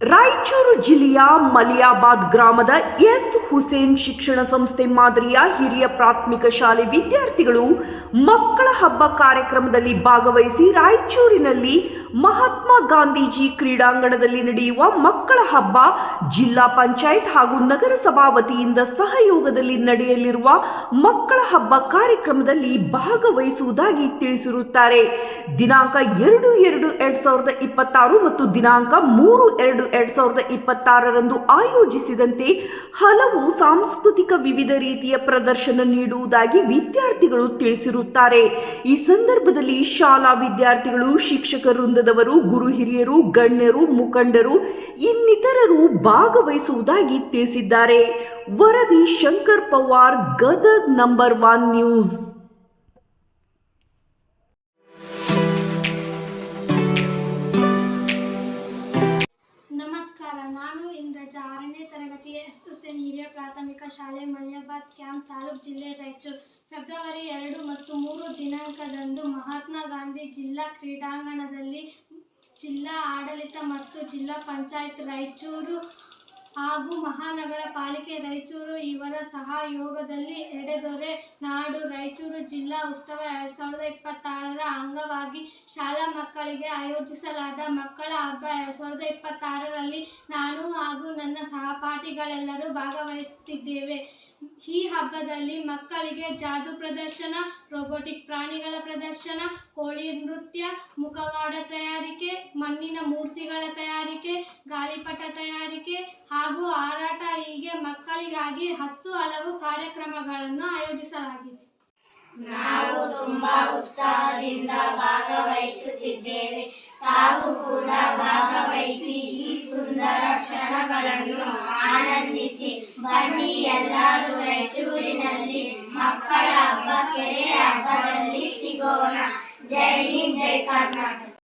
ರಾಯಚೂರು ಜಿಲ್ಲೆಯ ಮಲಿಯಾಬಾದ್ ಗ್ರಾಮದ ಎಸ್ ಹುಸೇನ್ ಶಿಕ್ಷಣ ಸಂಸ್ಥೆ ಮಾದರಿಯ ಹಿರಿಯ ಪ್ರಾಥಮಿಕ ಶಾಲೆ ವಿದ್ಯಾರ್ಥಿಗಳು ಮಕ್ಕಳ ಹಬ್ಬ ಕಾರ್ಯಕ್ರಮದಲ್ಲಿ ಭಾಗವಹಿಸಿ ರಾಯಚೂರಿನಲ್ಲಿ ಮಹಾತ್ಮ ಗಾಂಧೀಜಿ ಕ್ರೀಡಾಂಗಣದಲ್ಲಿ ನಡೆಯುವ ಮಕ್ಕಳ ಹಬ್ಬ ಜಿಲ್ಲಾ ಪಂಚಾಯತ್ ಹಾಗೂ ನಗರಸಭಾ ವತಿಯಿಂದ ಸಹಯೋಗದಲ್ಲಿ ನಡೆಯಲಿರುವ ಮಕ್ಕಳ ಹಬ್ಬ ಕಾರ್ಯಕ್ರಮದಲ್ಲಿ ಭಾಗವಹಿಸುವುದಾಗಿ ತಿಳಿಸಿರುತ್ತಾರೆ. ದಿನಾಂಕ 2/2/2026 ಮತ್ತು ದಿನಾಂಕ 3/2/2026 ಆಯೋಜಿಸಿದಂತೆ ಹಲವು ಸಾಂಸ್ಕೃತಿಕ ವಿವಿಧ ರೀತಿಯ ಪ್ರದರ್ಶನ ನೀಡುವುದಾಗಿ ವಿದ್ಯಾರ್ಥಿಗಳು ತಿಳಿಸಿರುತ್ತಾರೆ. ಈ ಸಂದರ್ಭದಲ್ಲಿ ಶಾಲಾ ವಿದ್ಯಾರ್ಥಿಗಳು, ಶಿಕ್ಷಕ ವೃಂದದವರು, ಗುರು ಹಿರಿಯರು, ಗಣ್ಯರು, ಮುಖಂಡರು ಇನ್ನಿತರರು ಭಾಗವಹಿಸುವುದಾಗಿ ತಿಳಿಸಿದ್ದಾರೆ. ವರದಿ ಶಂಕರ್ ಪವಾರ್, ಗದಗ್ ನಂಬರ್ 1 ನ್ಯೂಸ್. ನಮಸ್ಕಾರ, ನಾನು ಇಂದ್ರಜ, 6ನೇ ತರಗತಿಯ ಎಸ್ ಹುಸೇನ್ ಹಿರಿಯ ಪ್ರಾಥಮಿಕ ಶಾಲೆ, ಮಲಿಯಾಬಾದ್ ಕ್ಯಾಂಪ್, ತಾಲೂಕು ಜಿಲ್ಲೆ, ರಾಯಚೂರು. ಫೆಬ್ರವರಿ 2 ಮತ್ತು 3 ದಿನಾಂಕದಂದು ಮಹಾತ್ಮ ಗಾಂಧಿ ಜಿಲ್ಲಾ ಕ್ರೀಡಾಂಗಣದಲ್ಲಿ ಜಿಲ್ಲಾ ಆಡಳಿತ ಮತ್ತು ಜಿಲ್ಲಾ ಪಂಚಾಯತ್ ರಾಯಚೂರು ಹಾಗೂ ಮಹಾನಗರ ಪಾಲಿಕೆ ರಾಯಚೂರು ಇವರ ಸಹಯೋಗದಲ್ಲಿ ಎಡೆದೊರೆ ನಾಡು ರಾಯಚೂರು ಜಿಲ್ಲಾ ಉತ್ಸವ 2026ರ ಅಂಗವಾಗಿ ಶಾಲಾ ಮಕ್ಕಳಿಗೆ ಆಯೋಜಿಸಲಾದ ಮಕ್ಕಳ ಹಬ್ಬ 2026ರಲ್ಲಿ ನಾನು ಹಾಗೂ ನನ್ನ ಸಹಪಾಠಿಗಳೆಲ್ಲರೂ ಭಾಗವಹಿಸುತ್ತಿದ್ದೇವೆ. ಈ ಹಬ್ಬದಲ್ಲಿ ಮಕ್ಕಳಿಗೆ ಜಾದು ಪ್ರದರ್ಶನ, ರೋಬೋಟಿಕ್ ಪ್ರಾಣಿಗಳ ಪ್ರದರ್ಶನ, ಕೋಳಿ ನೃತ್ಯ, ಮುಖವಾಡ ತಯಾರಿಕೆ, ಮಣ್ಣಿನ ಮೂರ್ತಿಗಳ ತಯಾರಿಕೆ, ಗಾಳಿಪಟ ತಯಾರಿಕೆ ಹಾಗೂ ಹಾರಾಟ ಹೀಗೆ ಮಕ್ಕಳಿಗಾಗಿ 10 ಹಲವು ಕಾರ್ಯಕ್ರಮಗಳನ್ನು ಆಯೋಜಿಸಲಾಗಿದೆ. ನಾವು ತುಂಬಾ ಉತ್ಸಾಹದಿಂದ ಭಾಗವಹಿಸುತ್ತಿದ್ದೇವೆ. ತಾವು ಕೂಡ ಭಾಗವಹಿಸಿ ಈ ಸುಂದರ ಕ್ಷಣಗಳನ್ನು ಆನಂದಿಸಿ. ಬನ್ನಿ ಎಲ್ಲರೂ ರಾಯಚೂರಿನಲ್ಲಿ ಮಕ್ಕಳ ಹಬ್ಬ, ಕೆರೆ ಹಬ್ಬದಲ್ಲಿ ಸಿಗೋಣ. ಜೈ ಹಿಂದ್, ಜೈ ಕರ್ನಾಟಕ.